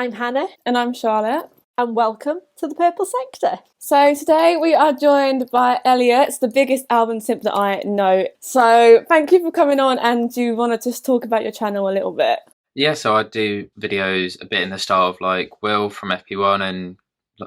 I'm Hannah. And I'm Charlotte. And welcome to the Purple Sector. So today we are joined by Elliot. It's the biggest album simp that I know. So thank you for coming on, and do you want to just talk about your channel a little bit? Yeah, so I do videos a bit in the style of like Will from FP1 and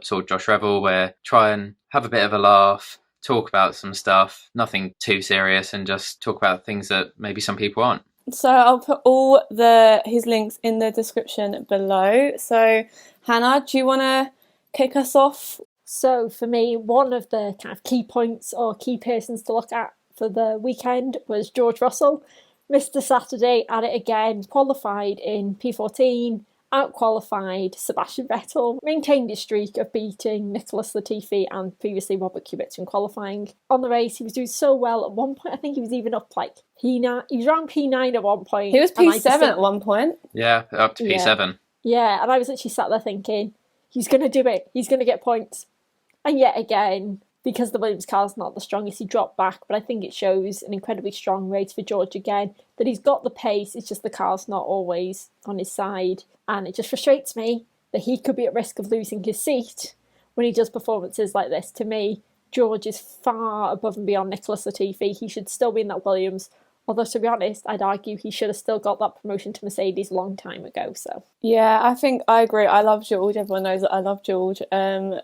sort of Josh Revel, where try and have a bit of a laugh, talk about some stuff, nothing too serious, and just talk about things that maybe some people aren't. So I'll put all his links in the description below. So Hannah, do you want to kick us off? So for me, one of the kind of key points or key persons to look at for the weekend was George Russell. Mr. Saturday at it again, qualified in P14, out-qualified Sebastian Vettel, maintained his streak of beating Nicholas Latifi and previously Robert Kubica in qualifying. On the race, he was doing so well at one point. I think he was even up like P9. He was around P9 at one point. He was P7 at one point. Yeah, up to P7. Yeah, and I was actually sat there thinking, he's going to do it. He's going to get points. And yet again, because the Williams car's not the strongest, he dropped back. But I think it shows an incredibly strong race for George again, that he's got the pace, it's just the car's not always on his side. And it just frustrates me that he could be at risk of losing his seat when he does performances like this. To me, George is far above and beyond Nicholas Latifi. He should still be in that Williams. Although, to be honest, I'd argue he should have still got that promotion to Mercedes a long time ago. So yeah, I think I agree. I love George. Everyone knows that I love George. And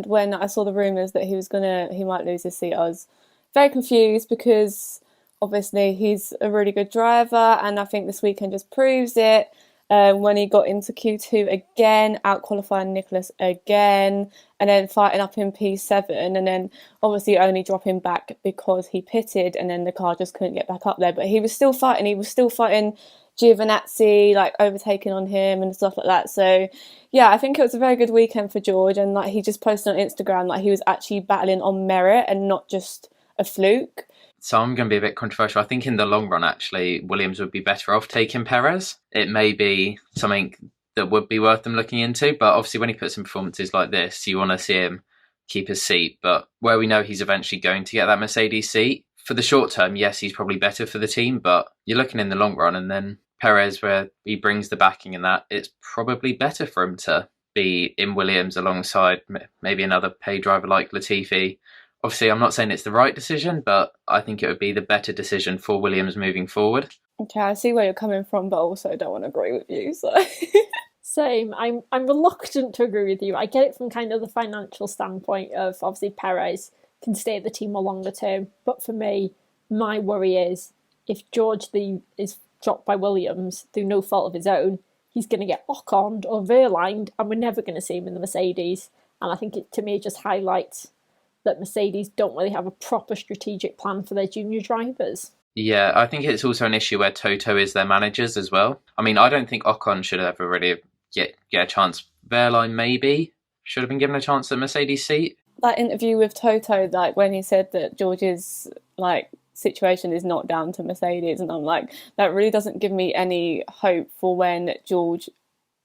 when I saw the rumours that he might lose his seat, I was very confused because obviously he's a really good driver, and I think this weekend just proves it. When he got into Q2 again, out-qualifying Nicholas again, and then fighting up in P7, and then obviously only dropping back because he pitted, and then the car just couldn't get back up there. But he was still fighting. He was still fighting Giovinazzi, like overtaking on him and stuff like that. So yeah, I think it was a very good weekend for George, and like he just posted on Instagram like he was actually battling on merit and not just a fluke. So I'm going to be a bit controversial. I think in the long run, actually, Williams would be better off taking Perez. It may be something that would be worth them looking into, but obviously when he puts in performances like this, you want to see him keep his seat. But where we know he's eventually going to get that Mercedes seat, for the short term, yes, he's probably better for the team, but you're looking in the long run, and then Perez, where he brings the backing and that, it's probably better for him to be in Williams alongside maybe another pay driver like Latifi. Obviously, I'm not saying it's the right decision, but I think it would be the better decision for Williams moving forward. Okay, I see where you're coming from, but also don't want to agree with you. So same. I'm reluctant to agree with you. I get it from kind of the financial standpoint of obviously Perez can stay at the team more longer term. But for me, my worry is if George is dropped by Williams through no fault of his own, he's going to get Ocon'd or Verlined, and we're never going to see him in the Mercedes. And I think to me, it just highlights that Mercedes don't really have a proper strategic plan for their junior drivers. Yeah, I think it's also an issue where Toto is their managers as well. I mean, I don't think Ocon should ever really get a chance. Verline maybe should have been given a chance at Mercedes seat. That interview with Toto, like when he said that George's like situation is not down to Mercedes, and I'm like, that really doesn't give me any hope for when George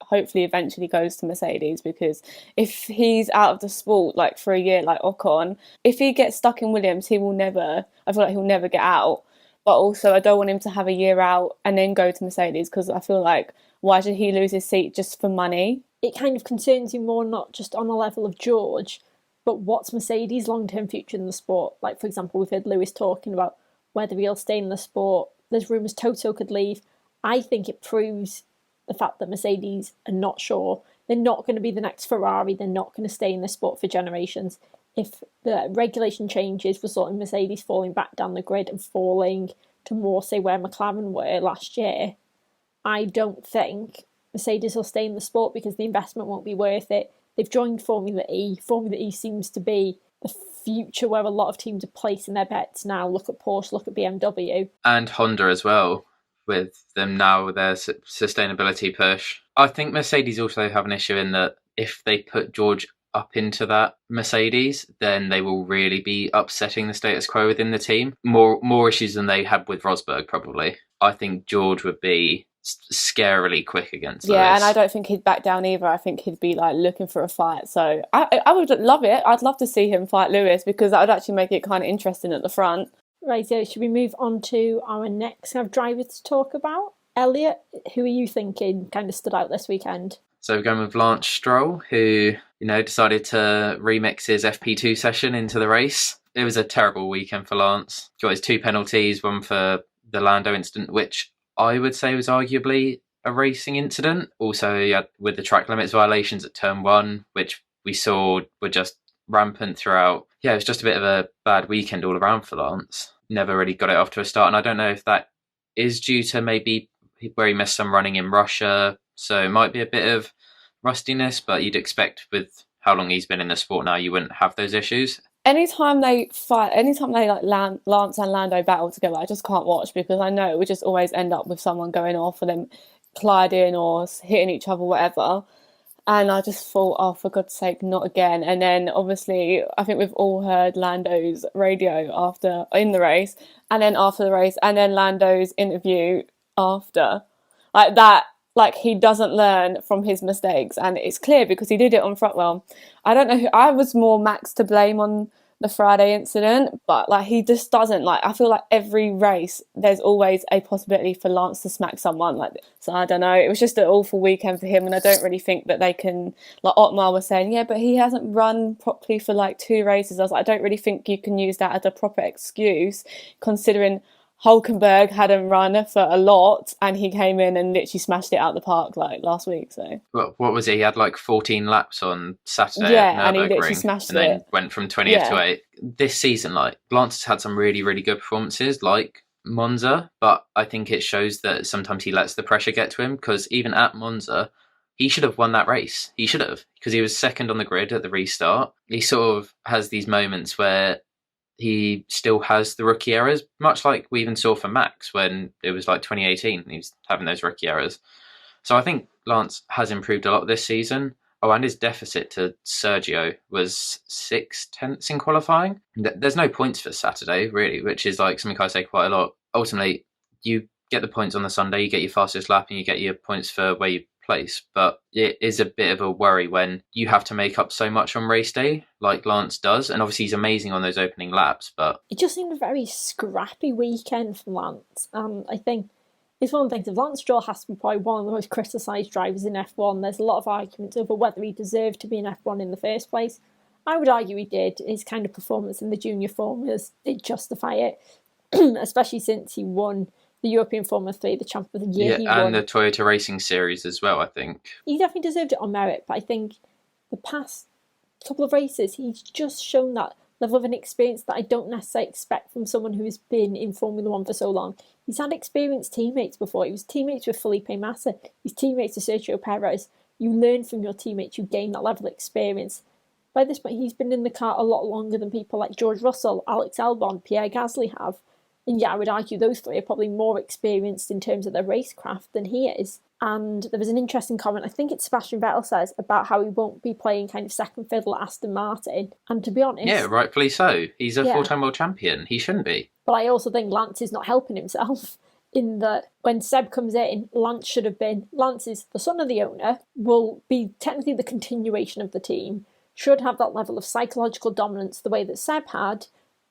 hopefully eventually goes to Mercedes, because if he's out of the sport like for a year like Ocon, if he gets stuck in Williams, I feel like he'll never get out. But also I don't want him to have a year out and then go to Mercedes, because I feel like why should he lose his seat just for money? It kind of concerns you more, not just on the level of George, but what's Mercedes' long-term future in the sport. Like, for example, we've heard Lewis talking about whether he'll stay in the sport. There's rumours Toto could leave. I think it proves the fact that Mercedes are not sure. They're not going to be the next Ferrari. They're not going to stay in the sport for generations. If the regulation changes result in Mercedes falling back down the grid and falling to more, say, where McLaren were last year, I don't think Mercedes will stay in the sport because the investment won't be worth it. They've joined Formula E. Formula E seems to be the future where a lot of teams are placing their bets now. Look at Porsche, look at BMW. And Honda as well, with them now with their sustainability push. I think Mercedes also have an issue in that if they put George up into that Mercedes, then they will really be upsetting the status quo within the team. More issues than they had with Rosberg, probably. I think George would be scarily quick against Lewis. Yeah, and I don't think he'd back down either. I think he'd be like looking for a fight. So I would love it. I'd love to see him fight Lewis, because that would actually make it kind of interesting at the front. Right, so should we move on to our next driver to talk about? Elliot, who are you thinking kind of stood out this weekend? So we're going with Lance Stroll, who, decided to remix his FP2 session into the race. It was a terrible weekend for Lance. Got his 2 penalties, one for the Lando incident, which I would say was arguably a racing incident. Also, with the track limits violations at turn 1, which we saw were just rampant throughout. Yeah, it was just a bit of a bad weekend all around for Lance. Never really got it off to a start, and I don't know if that is due to maybe where he missed some running in Russia, so it might be a bit of rustiness, but you'd expect with how long he's been in the sport now, you wouldn't have those issues. Anytime they like Lance and Lando battle together, I just can't watch, because I know it would just always end up with someone going off and them colliding or hitting each other, whatever. And I just thought, oh, for God's sake, not again. And then obviously, I think we've all heard Lando's radio in the race, and then after the race, and then Lando's interview after. Like that, like he doesn't learn from his mistakes, and it's clear because he did it on front. Well, I don't know who. I was more Max to blame on the Friday incident, but like he just doesn't. Like I feel like every race there's always a possibility for Lance to smack someone. Like, so I don't know. It was just an awful weekend for him, and I don't really think that they can. Like Otmar was saying, yeah, but he hasn't run properly for like 2 races. I was like, I don't really think you can use that as a proper excuse, considering Hulkenberg hadn't run for a lot, and he came in and literally smashed it out the park like last week. So what was it? He had like 14 laps on Saturday. Yeah, and he literally smashed it. And then went from 20th to 8th. This season, like Lance has had some really, really good performances, like Monza, but I think it shows that sometimes he lets the pressure get to him, because even at Monza, he should have won that race. He should have, because he was second on the grid at the restart. He sort of has these moments where he still has the rookie errors, much like we even saw for Max when it was like 2018. He was having those rookie errors. So I think Lance has improved a lot this season. Oh, and his deficit to Sergio was 6/10 in qualifying. There's no points for Saturday, really, which is like something I say quite a lot. Ultimately, you get the points on the Sunday, you get your fastest lap, and you get your points for where you place. But it is a bit of a worry when you have to make up so much on race day, like Lance does. And obviously he's amazing on those opening laps, but it just seemed a very scrappy weekend for Lance. I think it's one of the things, if Lance Stroll has to be probably one of the most criticised drivers in F1, there's a lot of arguments over whether he deserved to be in F1 in the first place. I would argue he did. His kind of performance in the junior formulas did justify it, especially since he won the European Formula 3, the Champ of the Year. Yeah, and the Toyota Racing Series as well, I think. He definitely deserved it on merit, but I think the past couple of races, he's just shown that level of an experience that I don't necessarily expect from someone who's been in Formula 1 for so long. He's had experienced teammates before. He was teammates with Felipe Massa. He's teammates with Sergio Perez. You learn from your teammates. You gain that level of experience. By this point, he's been in the car a lot longer than people like George Russell, Alex Albon, Pierre Gasly have. And yeah, I would argue those 3 are probably more experienced in terms of their racecraft than he is. And there was an interesting comment, I think it's Sebastian Vettel says, about how he won't be playing kind of second fiddle at Aston Martin. And to be honest... Yeah, rightfully so. He's a 4-time world champion. He shouldn't be. But I also think Lance is not helping himself in that when Seb comes in, Lance should have been... Lance is the son of the owner, will be technically the continuation of the team, should have that level of psychological dominance the way that Seb had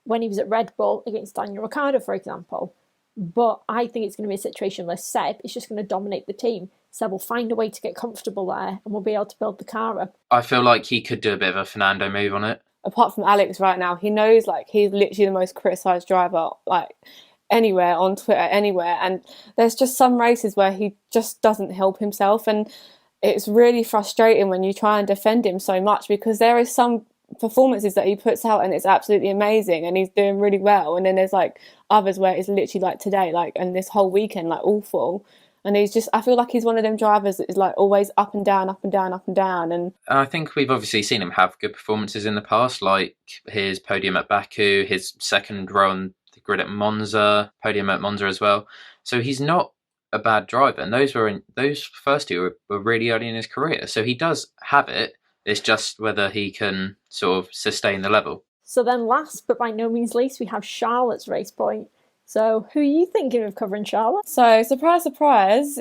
when he was at Red Bull against Daniel Ricciardo, for example. But I think it's going to be a situation where Seb is just going to dominate the team. Seb will find a way to get comfortable there and will be able to build the car up. I feel like he could do a bit of a Fernando move on it. Apart from Alex right now, he knows like he's literally the most criticised driver like anywhere on Twitter, anywhere. And there's just some races where he just doesn't help himself. And it's really frustrating when you try and defend him so much, because there is some performances that he puts out and it's absolutely amazing and he's doing really well, and then there's like others where it's literally like today, like, and this whole weekend, like awful. And he's just, I feel like he's one of them drivers that is like always up and down, up and down, up and down. And I think we've obviously seen him have good performances in the past, like his podium at Baku, his second row on the grid at Monza, podium at Monza as well. So he's not a bad driver, and those first 2 were really early in his career. So he does have it. It's just whether he can sort of sustain the level. So then last, but by no means least, we have Charlotte's race point. So who are you thinking of covering, Charlotte? So, surprise, surprise.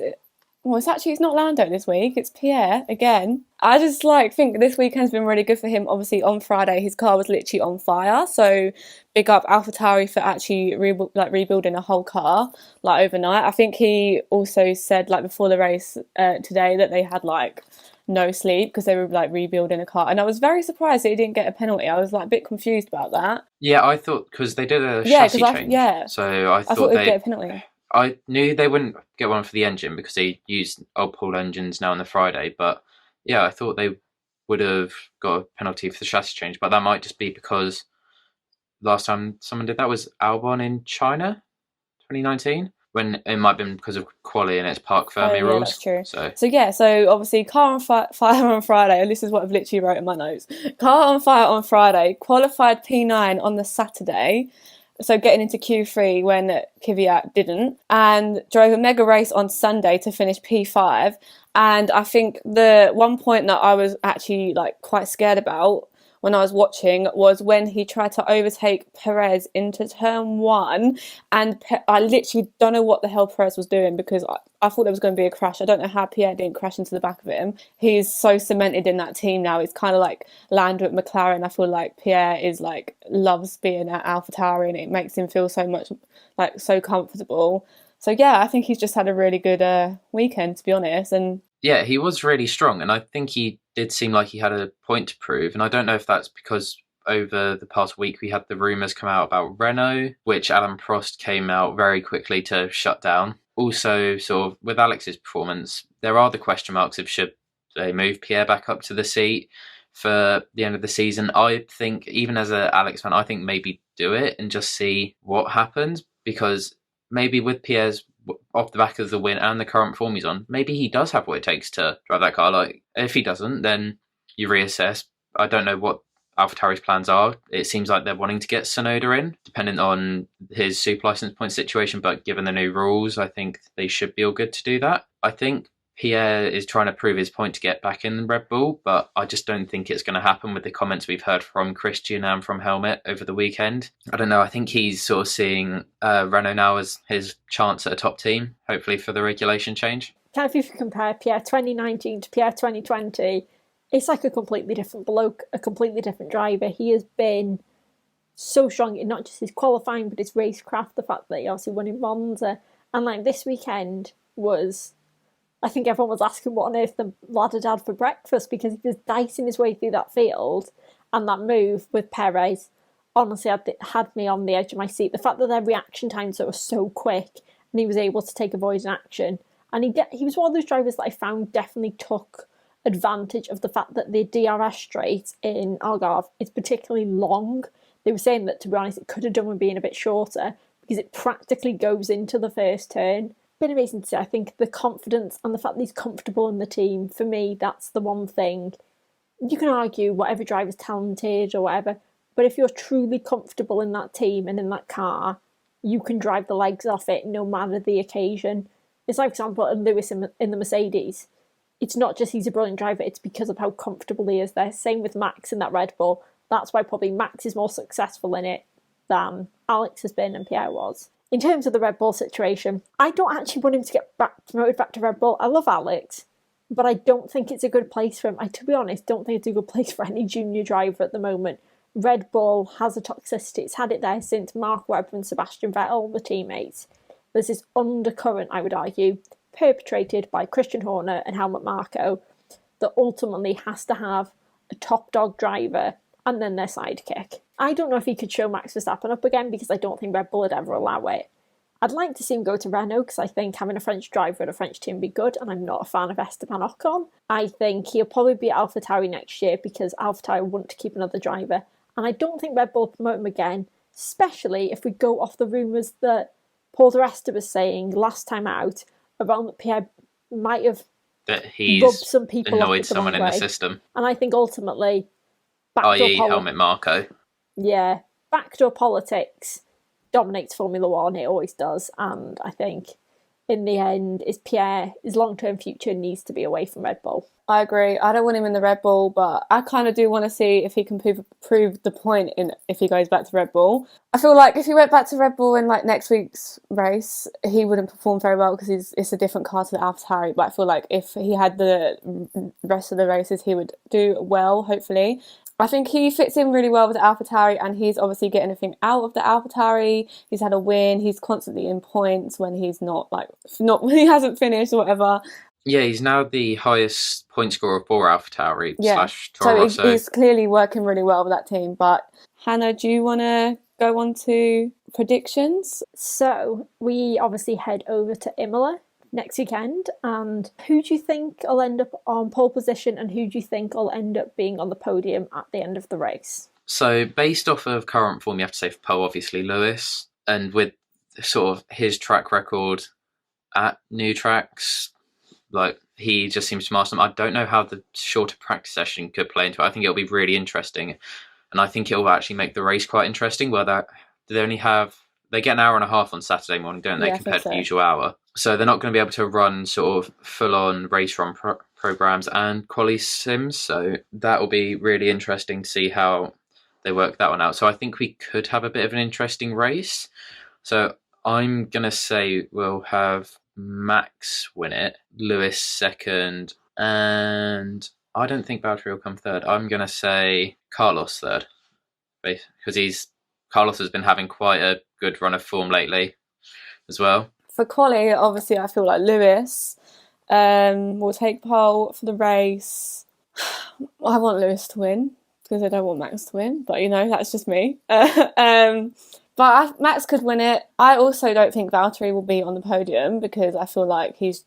Well, it's not Lando this week. It's Pierre again. I just think this weekend's been really good for him. Obviously, on Friday, his car was literally on fire. So, big up AlphaTauri for actually rebuilding a whole car overnight. I think he also said before the race today that they had no sleep because they were like rebuilding a car, and I was very surprised that he didn't get a penalty. I was like a bit confused about that. Yeah, I thought because they did a Yeah, chassis change, so I I thought thought they'd get a penalty. I knew they wouldn't get one for the engine because they use old Paul engines now on the Friday, but yeah, I thought they would have got a penalty for the chassis change, but that might just be because last time someone did that was Albon in China, 2019, when it might have been because of quali and it's park Fermi rules. That's true. So So obviously car on fire on Friday, and this is what I've literally wrote in my notes. Car on fire on Friday, qualified P9 on the Saturday, so getting into Q3 when Kvyat didn't, and drove a mega race on Sunday to finish P5. And I think the one point that I was actually like quite scared about when I was watching was when he tried to overtake Perez into turn 1, and I literally don't know what the hell Perez was doing, because I thought there was going to be a crash. I don't know how Pierre didn't crash into the back of him. He's so cemented in that team now. He's kind of like Lando at McLaren. I feel like Pierre is like loves being at AlphaTauri, and it makes him feel so much like so comfortable. So yeah, I think he's just had a really good weekend, to be honest. And yeah, he was really strong, and I think he did seem like he had a point to prove. And I don't know if that's because over the past week we had the rumours come out about Renault, which Alan Prost came out very quickly to shut down. Also, sort of with Alex's performance, there are the question marks of should they move Pierre back up to the seat for the end of the season. I think, even as an Alex fan, I think maybe do it and just see what happens, because maybe with Pierre's off the back of the win and the current form he's on, maybe he does have what it takes to drive that car. Like, if he doesn't, then you reassess. I don't know what AlphaTauri's plans are. It seems like they're wanting to get Tsunoda in, depending on his super license point situation, but given the new rules, I think they should be all good to do that. I think Pierre is trying to prove his point to get back in Red Bull, but I just don't think it's going to happen with the comments we've heard from Christian and from Helmut over the weekend. I don't know. I think he's sort of seeing Renault now as his chance at a top team, hopefully for the regulation change. If you compare Pierre 2019 to Pierre 2020, it's like a completely different bloke, a completely different driver. He has been so strong in not just his qualifying, but his racecraft, the fact that he obviously won in Monza. And like this weekend was, I think everyone was asking what on earth the lad had had for breakfast, because he was dicing his way through that field, and that move with Perez honestly had me on the edge of my seat. The fact that their reaction times were so quick, and he was able to take avoiding action. And he was one of those drivers that I found definitely took advantage of the fact that the DRS straight in Algarve is particularly long. They were saying that, to be honest, it could have done with being a bit shorter, because it practically goes into the first turn. Been amazing to see. I think the confidence and the fact that he's comfortable in the team, for me, that's the one thing. You can argue whatever driver's talented or whatever, but if you're truly comfortable in that team and in that car, you can drive the legs off it no matter the occasion. It's like, for example, Lewis in the Mercedes. It's not just he's a brilliant driver, it's because of how comfortable he is there. Same with Max in that Red Bull. That's why probably Max is more successful in it than Alex has been and Pierre was. In terms of the Red Bull situation, I don't actually want him to get promoted back to Red Bull. I love Alex, but I don't think it's a good place for him. To be honest, don't think it's a good place for any junior driver at the moment. Red Bull has a toxicity. It's had it there since Mark Webber and Sebastian Vettel, the teammates. There's this undercurrent, I would argue, perpetrated by Christian Horner and Helmut Marko, that ultimately has to have a top dog driver and then their sidekick. I don't know if he could show Max Verstappen up again, because I don't think Red Bull would ever allow it. I'd like to see him go to Renault, because I think having a French driver at a French team would be good, and I'm not a fan of Esteban Ocon. I think he'll probably be at AlphaTauri next year, because AlphaTauri want to keep another driver, and I don't think Red Bull will promote him again, especially if we go off the rumours that Paul di Resta was saying last time out, around that Pierre might have that he's rubbed some people annoyed off the someone in wrong the way. system. And I think ultimately, i.e. Helmut Marko. Yeah, backdoor politics dominates Formula One. It always does. And I think in the end, his long-term future needs to be away from Red Bull. I agree. I don't want him in the Red Bull, but I kind of do want to see if he can prove the point if he goes back to Red Bull. I feel like if he went back to Red Bull in like next week's race, he wouldn't perform very well, because it's a different car to the AlphaTauri. But I feel like if he had the rest of the races, he would do well, hopefully. I think he fits in really well with the AlphaTauri, and he's obviously getting everything out of the AlphaTauri. He's had a win. He's constantly in points when he's not when he hasn't finished or whatever. Yeah, he's now the highest point scorer for AlphaTauri Yeah. / Toro So he's clearly working really well with that team. But Hannah, do you want to go on to predictions? So we obviously head over to Imola next weekend, and who do you think will end up on pole position, and who do you think will end up being on the podium at the end of the race? So based off of current form, you have to say for pole, obviously Lewis, and with sort of his track record at new tracks, like he just seems to master them. I don't know how the shorter practice session could play into it. I think it'll be really interesting, and I think it'll actually make the race quite interesting. Whether they get an hour and a half on Saturday morning, don't they, compared to the usual hour? So they're not going to be able to run sort of full-on race run programs and quali sims. So that will be really interesting to see how they work that one out. So I think we could have a bit of an interesting race. So I'm going to say we'll have Max win it, Lewis second, and I don't think Valtteri will come third. I'm going to say Carlos third, because Carlos has been having quite a good run of form lately as well. For quali, obviously, I feel like Lewis will take pole for the race. I want Lewis to win because I don't want Max to win, but that's just me. But Max could win it. I also don't think Valtteri will be on the podium because I feel like he's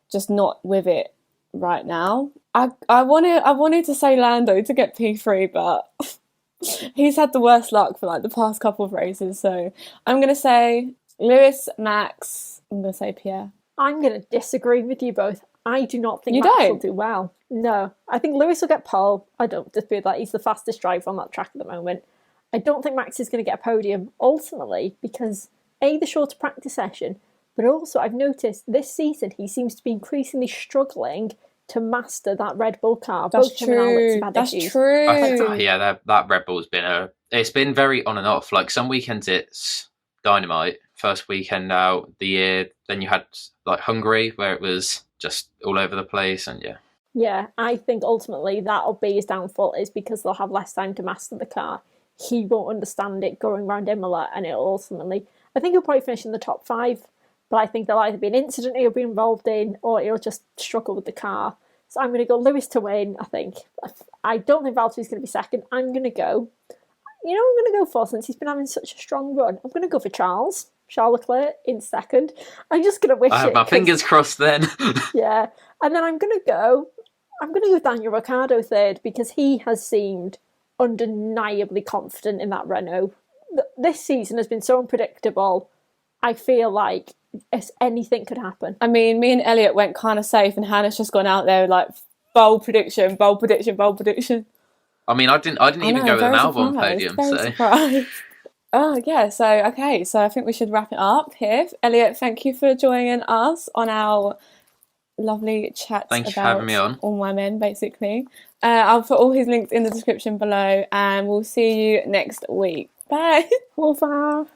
just not with it right now. I wanted to say Lando to get P3, but he's had the worst luck for like the past couple of races. So I'm going to say Lewis, Max. I'm going to say Pierre. I'm going to disagree with you both. I do not think You Max don't? will do well. No. I think Lewis will get pole. I don't dispute that. He's the fastest driver on that track at the moment. I don't think Max is going to get a podium, ultimately, because A, the shorter practice session, but also I've noticed this season he seems to be increasingly struggling to master that Red Bull car. That's Both him and Alex have had That's issues. true. Yeah, that Red Bull's it's been very on and off. Like some weekends it's dynamite. First weekend out the year, then you had like Hungary where it was just all over the place, and yeah. Yeah, I think ultimately that'll be his downfall, is because they'll have less time to master the car. He won't understand it going around Imola, and it'll ultimately, I think he'll probably finish in the top 5, but I think there'll either be an incident he'll be involved in, or he'll just struggle with the car. So I'm going to go Lewis to win, I think. I don't think Valtteri's going to be second. I'm going to go for, since he's been having such a strong run, I'm going to go for Charles Leclerc in second. I'm just going to wish I have my fingers crossed then. Yeah. And then I'm going to go with Daniel Ricciardo third, because he has seemed undeniably confident in that Renault. This season has been so unpredictable. I feel like anything could happen. I mean, me and Elliot went kind of safe, and Hannah's just gone out there like bold prediction. I mean, I didn't even go with an Albon podium. Surprised. Oh yeah, so I think we should wrap it up here. Elliot, thank you for joining us on our lovely chat. Thank you for having me on. All my men, basically. I'll put all his links in the description below, and we'll see you next week. Bye. Au revoir.